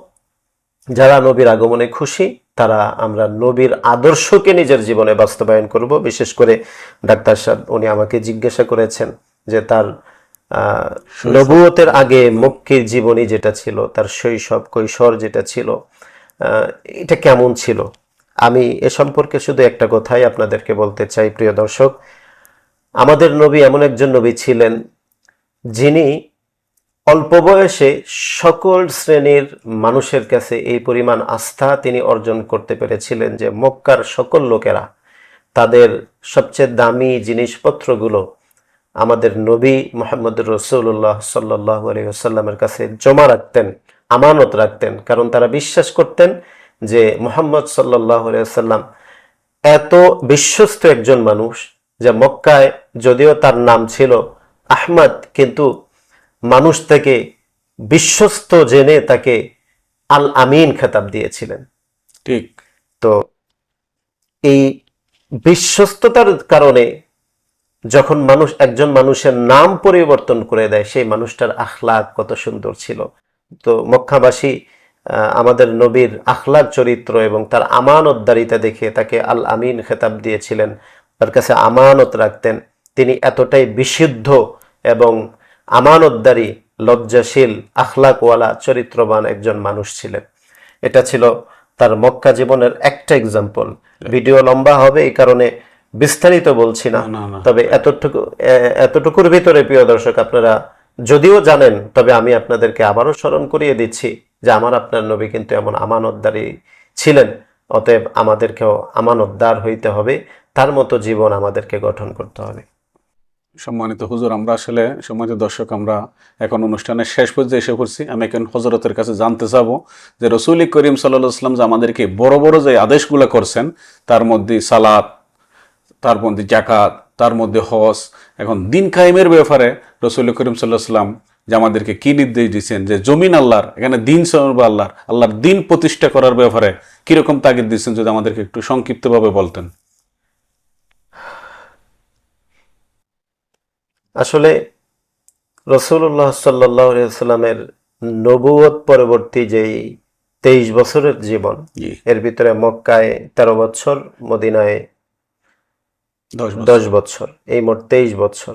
যারা নবীর আগমনে খুশি, তারা আমরা নবীর আদর্শকে নিজের জীবনে বাস্তবায়ন করব। বিশেষ করে ডাক্তার সাহেব উনি আমাকে জিজ্ঞাসা করেছেন যে তার নবুয়তের আগে মক্কির জীবনী যেটা ছিল, তার শৈশব কৈশোর যেটা ছিল, এটা কেমন ছিল। আমি এ সম্পর্কে শুধু একটা কথাই আপনাদেরকে বলতে চাই, প্রিয় দর্শক, আমাদের নবী এমন একজন নবী ছিলেন যিনি অল্প বয়সে সকল শ্রেণীর মানুষের কাছে এই পরিমাণ আস্থা তিনি অর্জন করতে পেরেছিলেন যে মক্কার সকল লোকেরা তাদের সবচেয়ে দামি জিনিসপত্রগুলো আমাদের নবী মুহাম্মদুর রাসূলুল্লাহ সাল্লাল্লাহু আলাইহি ওয়াসাল্লামের কাছে জমা রাখতেন, আমানত রাখতেন, কারণ তারা বিশ্বাস করতেন যে মুহাম্মদ সাল্লাল্লাহু আলাইহি ওয়াসাল্লাম এত বিশ্বস্ত একজন মানুষ যে মক্কায় যদিও তার নাম ছিল আহমদ, কিন্তু মানুষ তাকে বিশ্বস্ত জেনে তাকে আল আমিন খেতাব দিয়েছিলেন। ঠিক। তো এই বিশ্বস্ততার কারণে যখন একজন মানুষের নাম পরিবর্তন করে দেয়, সেই মানুষটার আখলাক কত সুন্দর ছিল। তো মক্কাবাসী আমাদের নবীর আখলাক চরিত্র এবং তার আমানতদারিতা দেখে তাকে আল আমিন খেতাব দিয়েছিলেন, তার কাছে আমানত রাখতেন। তিনি এতটাই বিশুদ্ধ এবং আমানতদারি, লজ্জাশীল, আখলাকওয়ালা, চরিত্রবান একজন মানুষ ছিলেন। এটা ছিল তার মক্কা জীবনের একটা এক্সাম্পল। ভিডিও লম্বা হবে এই কারণে বিস্তারিত বলছি না, তবে এতটুকুর ভিতরে প্রিয় দর্শক আপনারা যদিও জানেন, তবে আমি আপনাদেরকে আবারও স্মরণ করিয়ে দিচ্ছি যে আমার আপনার নবী কিন্তু এমন আমানতদারী ছিলেন। অতএব আমাদেরকেও আমানতদার হইতে হবে, তার মতো জীবন আমাদেরকে গঠন করতে হবে। সম্মানিত হুজুর, আমরা আসলে সম্মানিত দর্শক, আমরা এখন অনুষ্ঠানের শেষ পর্যায়ে এসে পড়ছি। আমি এখন হজরতের কাছে জানতে চাবো যে রসুল করিম সাল্লাল্লাহু আলাইহি ওয়াসাল্লাম যে আমাদেরকে বড় বড় যে আদেশগুলো করছেন, তার মধ্যে সালাত, তার মধ্যে জাকাত, তার মধ্যে হজ, এখন দিন কায়েমের ব্যাপারে রসুল করিম সাল্লাল্লাহু আলাইহি ওয়াসাল্লাম যে আমাদেরকে কি নির্দেশ দিচ্ছেন, যে জমিন আল্লাহর, এখানে দিন আল্লাহর দিন প্রতিষ্ঠা করার ব্যাপারে কিরকম তাগিদ দিচ্ছেন, যদি আমাদেরকে একটু সংক্ষিপ্তভাবে বলতেন। আসলে রাসূলুল্লাহ সাল্লাল্লাহু আলাইহি ওয়াসাল্লামের নবুয়ত পরবর্তী যেই 23 বছরের জীবন, এর ভিতরে মক্কায় 13 বছর, মদিনায় 10 বছর, এই মোট 23 বছর।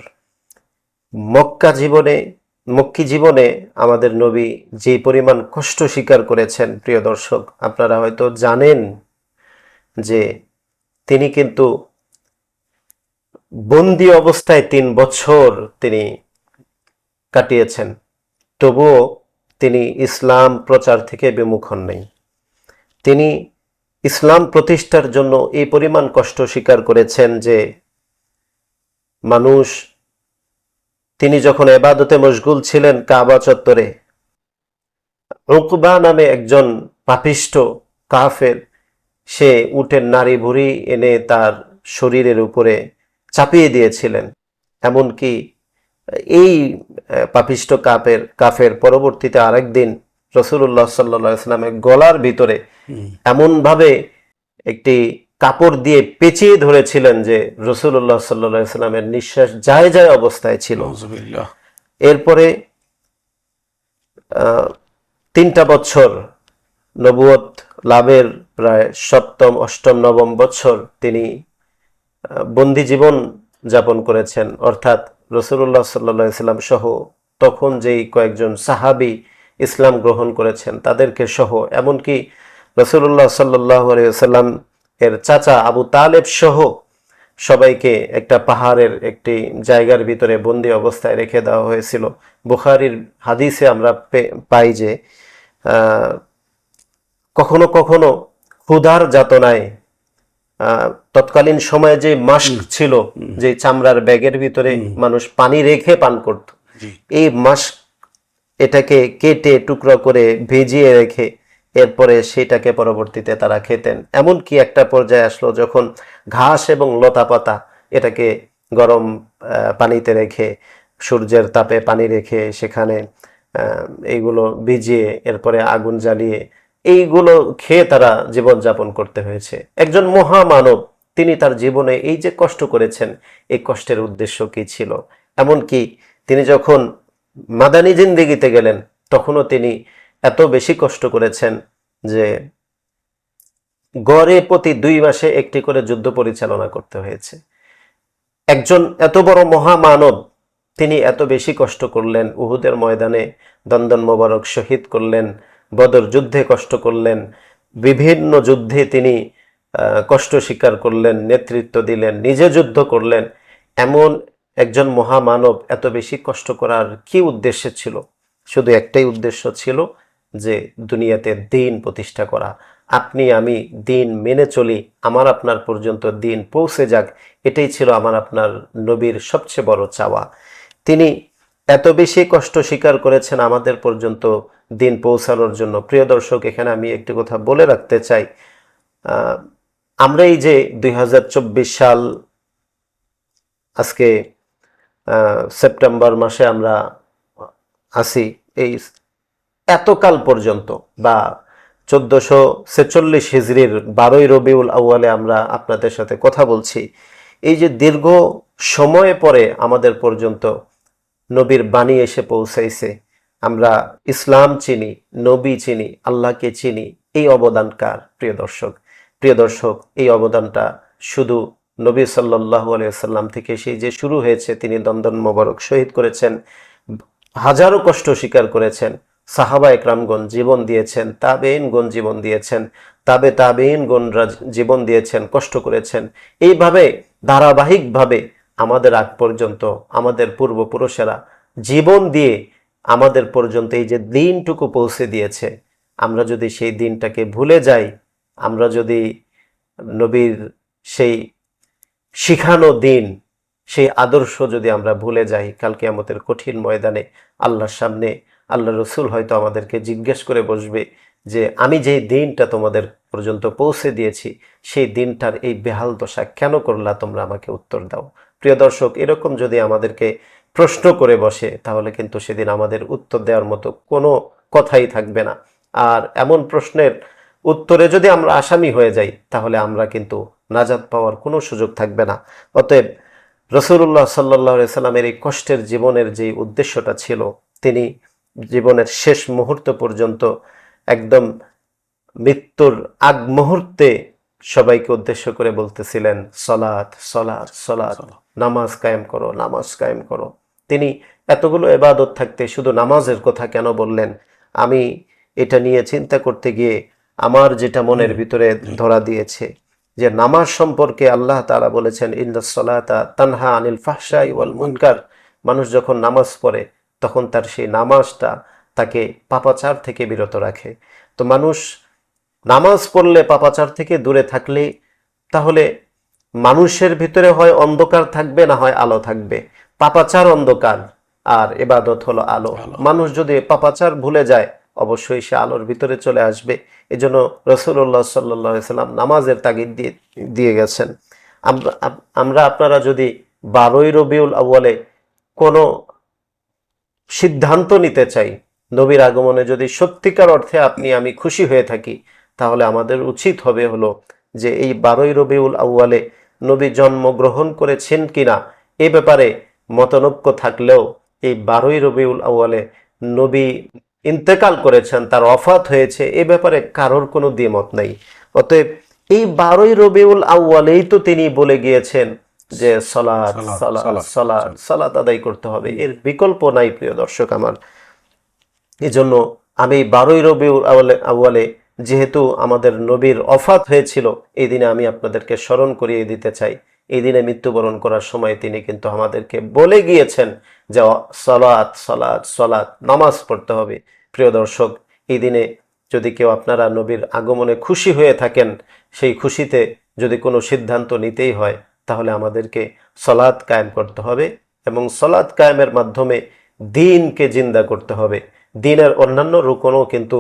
মক্কি জীবনে আমাদের নবী যে পরিমাণ কষ্ট স্বীকার করেছেন, প্রিয় দর্শক আপনারা হয়তো জানেন যে তিনি কিন্তু বন্দী অবস্থায় 3 বছর তিনি কাটিয়েছেন, তবুও তিনি ইসলাম প্রচার থেকে বিমুখ হন নাই। তিনি ইসলাম প্রতিষ্ঠার জন্য এই পরিমাণ কষ্ট স্বীকার করেছেন যে মানুষ, তিনি যখন ইবাদতে মশগুল ছিলেন কাবা চত্বরে, উকবা নামে একজন পাপিষ্ঠ কাফের, সে উটের নাড়ি ভুড়ি এনে তার শরীরের উপরে চাপিয়ে দিয়েছিলেন। এমনকি এই পাপিষ্ঠ কাফের পরবর্তীতে আরেকদিন রাসূলুল্লাহ সাল্লাল্লাহু আলাইহি ওয়াসাল্লামের গলার ভিতরে এমনভাবে একটি কাপড় দিয়ে পেঁচিয়ে ধরেছিলেন যে রাসূলুল্লাহ সাল্লাল্লাহু আলাইহি ওয়াসাল্লামের নিঃশ্বাস যায় যায় অবস্থায় ছিল। এরপরে 3টা বছর নবুয়ত লাভের প্রায় 7ম, 8ম, 9ম বছর তিনি বন্দী জীবন যাপন করেছেন। অর্থাৎ রাসূলুল্লাহ সাল্লাল্লাহু আলাইহি ওয়াসাল্লাম সহ তখন যেই কয়েকজন সাহাবী ইসলাম গ্রহণ করেছেন তাদেরকে সহ, এমনকি রাসূলুল্লাহ সাল্লাল্লাহু আলাইহি ওয়াসাল্লাম এর চাচা আবু তালেব সহ সবাইকে একটা পাহাড়ের একটি জায়গার ভিতরে বন্দী অবস্থায় রেখে দেওয়া হয়েছিল। বুখারীর হাদিসে আমরা পাই যে কখনো কখনো ক্ষুধার যাতনায়, তৎকালীন সময়ে যে মাস্ক ছিল, যে চামড়ার ব্যাগের ভিতরে মানুষ পানি রেখে পান করত, এই মাস্ক এটাকে কেটে টুকরো করে ভিজিয়ে রেখে এরপরে সেটাকে পরবর্তীতে তারা খেতেন। এমনকি একটা পর্যায়ে আসলো যখন ঘাস এবং লতা পাতা এটাকে গরম পানিতে রেখে, সূর্যের তাপে পানি রেখে সেখানে এইগুলো ভিজিয়ে এরপরে আগুন জ্বালিয়ে এইগুলো খেয়ে তারা জীবনযাপন করতে হয়েছে। একজন মহামানব, তিনি তার জীবনে এই যে কষ্ট করেছেন, এই কষ্টের উদ্দেশ্য কি ছিল? এমনকি তিনি যখন মাদানী জিন্দেগিতে গেলেন তখনও তিনি এত বেশি কষ্ট করেছেন যে গড়ে প্রতি 2 মাসে একটি করে যুদ্ধ পরিচালনা করতে হয়েছে। একজন এত বড় মহামানব, তিনি এত বেশি কষ্ট করলেন, উহুদের ময়দানে দন্দন মোবারক শহীদ করলেন, বদর যুদ্ধে কষ্ট করলেন, বিভিন্ন যুদ্ধে তিনি কষ্ট স্বীকার করলেন, নেতৃত্ব দিলেন, নিজে যুদ্ধ করলেন। এমন একজন মহামানব এত বেশি কষ্ট করার কি উদ্দেশ্য ছিল? শুধু একটাই উদ্দেশ্য ছিল, যে দুনিয়াতে দ্বীন প্রতিষ্ঠা করা। আপনি আমি দ্বীন মেনে চলি, আমার আপনার পর্যন্ত দ্বীন পৌঁছে যাক, এটাই ছিল আমার আপনার নবীর সবচেয়ে বড় চাওয়া। তিনি এত বেশি কষ্ট স্বীকার করেছেন আমাদের পর্যন্ত দ্বীন পৌঁছানোর জন্য। প্রিয় দর্শক, এখানে আমি একটি কথা বলে রাখতে চাই, আমরা এই যে 2024 সাল, আজকে সেপ্টেম্বর মাসে আমরা আসি, এই এতকাল পর্যন্ত বা 1446 হিজরির 12ই রবিউল আউয়ালে আমরা আপনাদের সাথে কথা বলছি। এই যে দীর্ঘ সময় পরে আমাদের পর্যন্ত নবীর বাণী এসে পৌঁছাইছে, আমরা ইসলাম চিনি, নবী চিনি, আল্লাহকে চিনি, এই অবদান কার? প্রিয় দর্শক, এই অবদানটা শুধু নবী সাল্লাল্লাহু আলাইহি ওয়াসাল্লাম থেকে সেই যে শুরু হয়েছে, তিনি দন্দন মোবারক শহীদ করেছেন, হাজারো কষ্ট স্বীকার করেছেন, সাহাবা একরামগণ জীবন দিয়েছেন, তাবেঈনগণ জীবন দিয়েছেন, তাবে তাবেঈনগণরা জীবন দিয়েছেন, কষ্ট করেছেন। এইভাবে ধারাবাহিকভাবে আমাদের আগ পর্যন্ত আমাদের পূর্বপুরুষেরা জীবন দিয়ে আমাদের পর্যন্ত এই যে দিনটুকু পৌঁছে দিয়েছে, আমরা যদি সেই দিনটাকে ভুলে যাই, আমরা যদি নবীর সেই শিখানো দিন, সেই আদর্শ যদি আমরা ভুলে যাই, কাল কিয়ামতের কঠিন ময়দানে আল্লাহর সামনে আল্লাহ রসুল হয়তো আমাদেরকে জিজ্ঞেস করে বসবে যে আমি যে দিনটা তোমাদের পর্যন্ত পৌঁছে দিয়েছি সেই দিনটার এই বেহাল দশা কেন করলা, তোমরা আমাকে উত্তর দাও। প্রিয় দর্শক, এরকম যদি আমাদেরকে প্রশ্ন করে বসে তাহলে কিন্তু সেদিন আমাদের উত্তর দেওয়ার মতো কোনো কথাই থাকবে না। আর এমন প্রশ্নের উত্তরে যদি আমরা আসামি হয়ে যাই তাহলে আমরা কিন্তু নাজাত পাওয়ার কোনো সুযোগ থাকবে না। অতএব রাসূলুল্লাহ সাল্লাল্লাহু আলাইহি সাল্লামের এই কষ্টের জীবনের যে উদ্দেশ্যটা ছিল, তিনি জীবনের শেষ মুহূর্ত পর্যন্ত একদম মৃত্যুর আগ মুহূর্তে সবাইকে উদ্দেশ্য করে বলতেছিলেন সলাত সলাত সলাত, নামাজ কায়েম করো, নামাজ কায়েম করো। তিনি এতগুলো ইবাদত থাকতে শুধু নামাজের কথা কেন বললেন? আমি এটা নিয়ে চিন্তা করতে গিয়ে আমার যেটা মনের ভিতরে ধরা দিয়েছে যে নামাজ সম্পর্কে আল্লাহ তাআলা বলেছেন ইন্নাস সালাতা তানহা আনিল ফাহশাই ওয়াল মুনকার। মানুষ যখন নামাজ পড়ে তখন তার সেই নামাজটা তাকে পাপাচার থেকে বিরত রাখে। তো মানুষ নামাজ পড়লে পাপাচার থেকে দূরে থাকলে তাহলে মানুষের ভিতরে হয় অন্ধকার থাকবে, না হয় আলো থাকবে। পাপাচার অন্ধকার আর ইবাদত হলো আলো। মানুষ যদি পাপাচার ভুলে যায় অবশ্যই সে আলোর ভিতরে চলে আসবে। এজন্য রাসূলুল্লাহ সাল্লাল্লাহু আলাইহি সাল্লাম নামাজের তাগিদ দিয়ে গেছেন। আমরা আপনারা যদি 12ই রবিউল আউয়ালে কোনো সিদ্ধান্ত নিতে চাই, নবীর আগমনে যদি সত্যিকার অর্থে আপনি আমি খুশি হয়ে থাকি, তাহলে আমাদের উচিত হবে হলো যে এই 12ই রবিউল আউয়ালে নবী জন্মগ্রহণ করেছেন কিনা এ ব্যাপারে মতনৈক্য থাকলেও এই 12ই রবিউল আউয়ালে নবী ইন্তেকাল করেছেন, তার ওফাত হয়েছে, এ ব্যাপারে কারোর কোনো দ্বিমত নাই। অতএব এই 12ই রবিউল আউয়ালেই তো তিনি বলে গিয়েছেন যে সালাত সালাত সালাত সালাত আদায় করতে হবে, এর বিকল্প নাই। প্রিয় দর্শক আমার, এজন্য আমি 12ই রবিউল আউয়ালে যেহেতু আমাদের নবীর ওফাত হয়েছিল, এই দিনে আমি আপনাদেরকে স্মরণ করিয়ে দিতে চাই, এই দিনে মৃত্যুবরণ করার সময় তিনি কিন্তু আমাদেরকে বলে গিয়েছেন যে সালাত সালাত সালাত, নামাজ পড়তে হবে। প্রিয় দর্শক, এই দিনে যদি কেউ আপনারা নবীর আগমনে খুশি হয়ে থাকেন, সেই খুশিতে যদি কোনো সিদ্ধান্ত নিতেই হয় তাহলে আমাদেরকে সালাত কায়েম করতে হবে এবং সালাত কায়েমের মাধ্যমে দ্বীনকে জিন্দা করতে হবে। দ্বীনের অন্যান্য রুকনও কিন্তু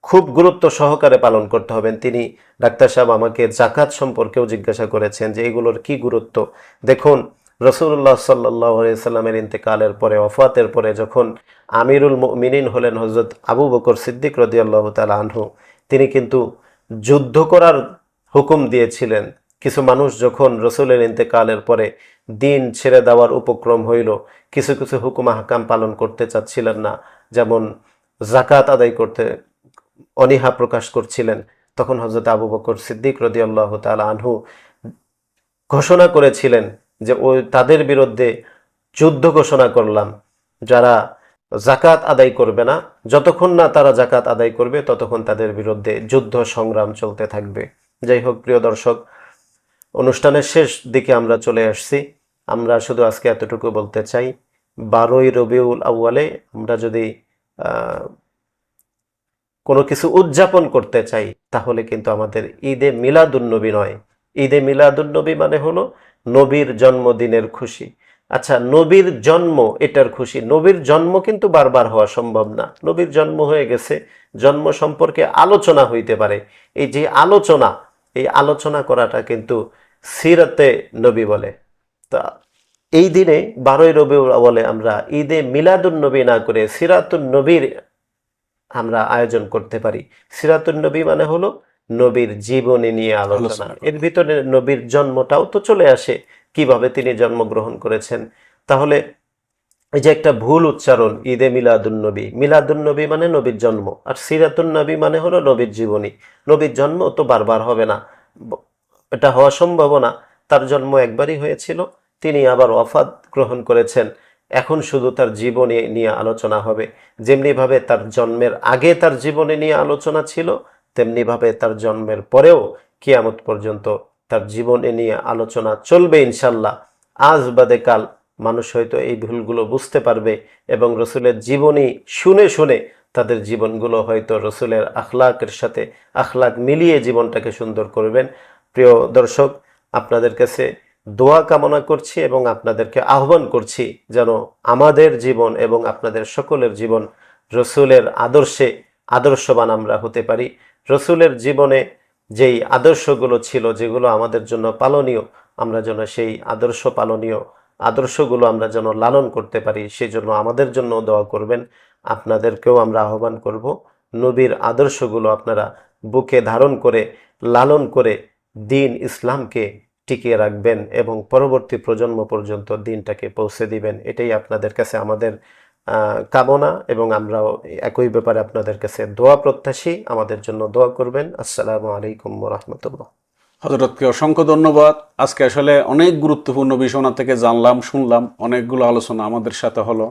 খুব গুরুত্ব সহকারে পালন করতে হবেন। তিনি ডাক্তার সাহেব আমাকে যাকাত সম্পর্কেও জিজ্ঞাসা করেছেন যে এগুলোর কি গুরুত্ব। দেখুন, রাসূলুল্লাহ সাল্লাল্লাহু আলাইহি সাল্লামের ইন্তেকালের পরে, ওফাতের পরে যখন আমিরুল মুমিনিন হলেন হযরত আবু বকর সিদ্দিক রাদিয়াল্লাহু তাআলা আনহু, তিনি কিন্তু যুদ্ধ করার হুকুম দিয়েছিলেন। কিছু মানুষ যখন রাসূলের ইন্তেকালের পরে দ্বীন ছেড়ে দেওয়ার উপক্রম হইল, কিছু কিছু হুকুম আহকাম পালন করতে চাচ্ছিলেন না, যেমন যাকাত আদায় করতে অনীহা প্রকাশ করছিলেন, তখন হযরত আবু বকর সিদ্দিক রাদিয়াল্লাহু তাআলা আনহু ঘোষণা করেছিলেন যে ওই তাদের বিরুদ্ধে যুদ্ধ ঘোষণা করলাম, যারা যাকাত আদায় করবে না, যতক্ষণ না তারা যাকাত আদায় করবে ততক্ষণ তাদের বিরুদ্ধে যুদ্ধ সংগ্রাম চলতে থাকবে। যাই হোক প্রিয় দর্শক, অনুষ্ঠানের শেষ দিকে আমরা চলে আসছি। আমরা শুধু আজকে এতটুকু বলতে চাই, 12ই রবিউল আউয়ালে আমরা যদি কোনো কিছু উদযাপন করতে চাই তাহলে কিন্তু আমাদের ঈদে মিলাদুন্নবী নয়। ঈদে মিলাদুন্নবী মানে হলো নবীর জন্মদিনের খুশি। আচ্ছা, নবীর জন্ম এটার খুশি। নবীর জন্ম কিন্তু বারবার হওয়া সম্ভব না। নবীর জন্ম হয়ে গেছে, জন্ম সম্পর্কে আলোচনা হইতে পারে। এই যে আলোচনা, এই আলোচনা করাটা কিন্তু সিরাতে নবী বলে। তা এই দিনে 12ই রবিউল আউয়ালে আমরা ঈদে মিলাদুন্নবী না করে সিরাতুন নবীর আমরা আয়োজন করতে পারি। সিরাতুন নবী মানে হলো নবীর জীবনী নিয়ে আলোচনা। এর ভিতরে নবীর জন্মটাও তো চলে আসে, কিভাবে তিনি জন্মগ্রহণ করেছেন। তাহলে এই যে একটা ভুল উচ্চারণ, ঈদে মিলাদুন্নবী, মিলাদুন্নবী মানে নবীর জন্ম, আর সিরাতুন নবী মানে হলো নবীর জীবনী। নবীর জন্ম তো বারবার হবে না, এটা হওয়া সম্ভব না। তার জন্ম একবারই হয়েছিল, তিনি আবার ওফাত গ্রহণ করেছেন, এখন শুধু তার জীবনী নিয়ে আলোচনা হবে। যেমনিভাবে তার জন্মের আগে তার জীবনী নিয়ে আলোচনা ছিল, তেমনিভাবে তার জন্মের পরেও কিয়ামত পর্যন্ত তার জীবনে নিয়ে আলোচনা চলবে ইনশাল্লাহ। আজ বাদে কাল মানুষ হয়তো এই ভুলগুলো বুঝতে পারবে এবং রসুলের জীবনী শুনে শুনে তাদের জীবনগুলো হয়তো রসুলের আখলাকের সাথে আখলাক মিলিয়ে জীবনটাকে সুন্দর করবেন। প্রিয় দর্শক, আপনাদের কাছে দোয়া কামনা করছি এবং আপনাদেরকে আহ্বান করছি যেন আমাদের জীবন এবং আপনাদের সকলের জীবন রসুলের আদর্শে আদর্শবান আমরা হতে পারি। রসুলের জীবনে যেই আদর্শগুলো ছিল, যেগুলো আমাদের জন্য পালনীয়, আমরা যেন সেই আদর্শগুলো আমরা যেন লালন করতে পারি, সেই জন্য আমাদের জন্য দোয়া করবেন। আপনাদেরকেও আমরা আহ্বান করব, নবীর আদর্শগুলো আপনারা বুকে ধারণ করে লালন করে দিন ইসলামকে টিকিয়ে রাখবেন এবং পরবর্তী প্রজন্ম পর্যন্ত দিনটাকে পৌঁছে দিবেন। এটাই আপনাদের কাছে আমাদের কামনা এবং আমরাও একই ব্যাপারে আপনাদের কাছে দোয়া প্রত্যাশী। আমাদের জন্য দোয়া করবেন। আসসালামু আলাইকুম ওয়া রাহমাতুল্লাহ। হযরতকে অসংখ্য ধন্যবাদ। আজকে আসলে অনেক গুরুত্বপূর্ণ বিষয় ওনার থেকে জানলাম, শুনলাম, অনেকগুলো আলোচনা আমাদের সাথে হলো।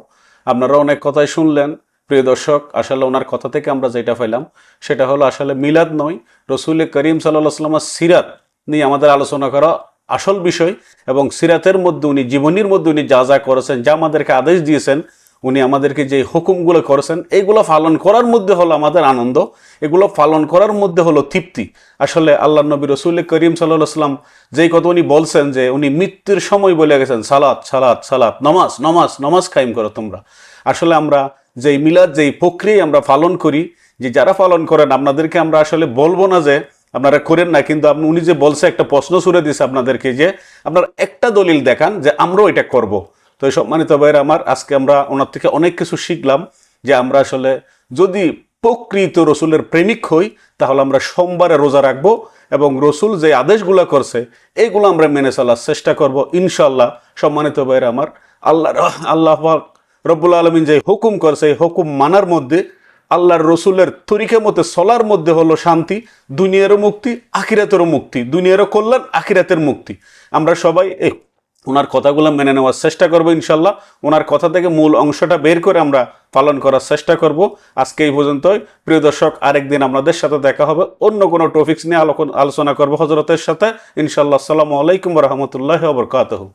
আপনারা অনেক কথাই শুনলেন। প্রিয় দর্শক, আসলে ওনার কথা থেকে আমরা যেটা পাইলাম সেটা হলো আসলে মিলাদ নয়, রসুল করিম সাল্লাল্লাহু আলাইহি ওয়াসাল্লামের সিরাত নিয়ে আমাদের আলোচনা করা আসল বিষয়। এবং সিরাতের মধ্যে উনি, জীবনীর মধ্যে উনি যা যা করেছেন, যা আমাদেরকে আদেশ দিয়েছেন, উনি আমাদেরকে যে হুকুমগুলো করেছেন, এইগুলো পালন করার মধ্যে হলো আমাদের আনন্দ, এগুলো পালন করার মধ্যে হলো তৃপ্তি। আসলে আল্লাহ নবী রসুল করিম সাল্লাল্লাহু আলাইহি ওয়াসাল্লাম যেই কথা উনি বলছেন, যে উনি মৃত্যুর সময় বলে গেছেন সালাত সালাত সালাত, নমাজ নমাজ নমাজ কায়েম করো তোমরা। আসলে আমরা যেই মিলাদ, যেই প্রক্রিয়া আমরা পালন করি, যে যারা পালন করেন আপনাদেরকে আমরা আসলে বলবো না যে আপনারা করেন না, কিন্তু আপনি, উনি যে বলছে, একটা প্রশ্ন ছুড়ে দিয়েছে আপনাদেরকে যে আপনারা একটা দলিল দেখান যে আমরাও এটা করব। তো এই সম্মানিত ভাইয়েরা আমার, আজকে আমরা ওনার থেকে অনেক কিছু শিখলাম যে আমরা আসলে যদি প্রকৃত রসুলের প্রেমিক হই তাহলে আমরা সোমবারে রোজা রাখবো এবং রসুল যে আদেশগুলো করছে এইগুলো আমরা মেনে চলার চেষ্টা করব ইনশাল্লাহ। সম্মানিত ভাইয়েরা আমার, আল্লাহ রব্বুল আলামিন যে হুকুম করছে, এই হুকুম মানার মধ্যে, আল্লাহর রসুলের তরিকা মতে চলার মধ্যে হলো শান্তি, দুনিয়ারও মুক্তি, আখিরাতেরও মুক্তি, দুনিয়ারও কল্যাণ, আখিরাতের মুক্তি। আমরা সবাই ওনার কথাগুলো মেনে নেওয়ার চেষ্টা করবো ইনশাল্লাহ। ওনার কথা থেকে মূল অংশটা বের করে আমরা পালন করার চেষ্টা করব। আজকে এই পর্যন্তই। প্রিয় দর্শক, আরেকদিন আপনাদের সাথে দেখা হবে, অন্য কোনো টপিকস নিয়ে আলোচনা করবো হযরতের সাথে ইনশাল্লাহ। আসসালামু আলাইকুম ওয়া রাহমাতুল্লাহি ওয়া বারাকাতুহু।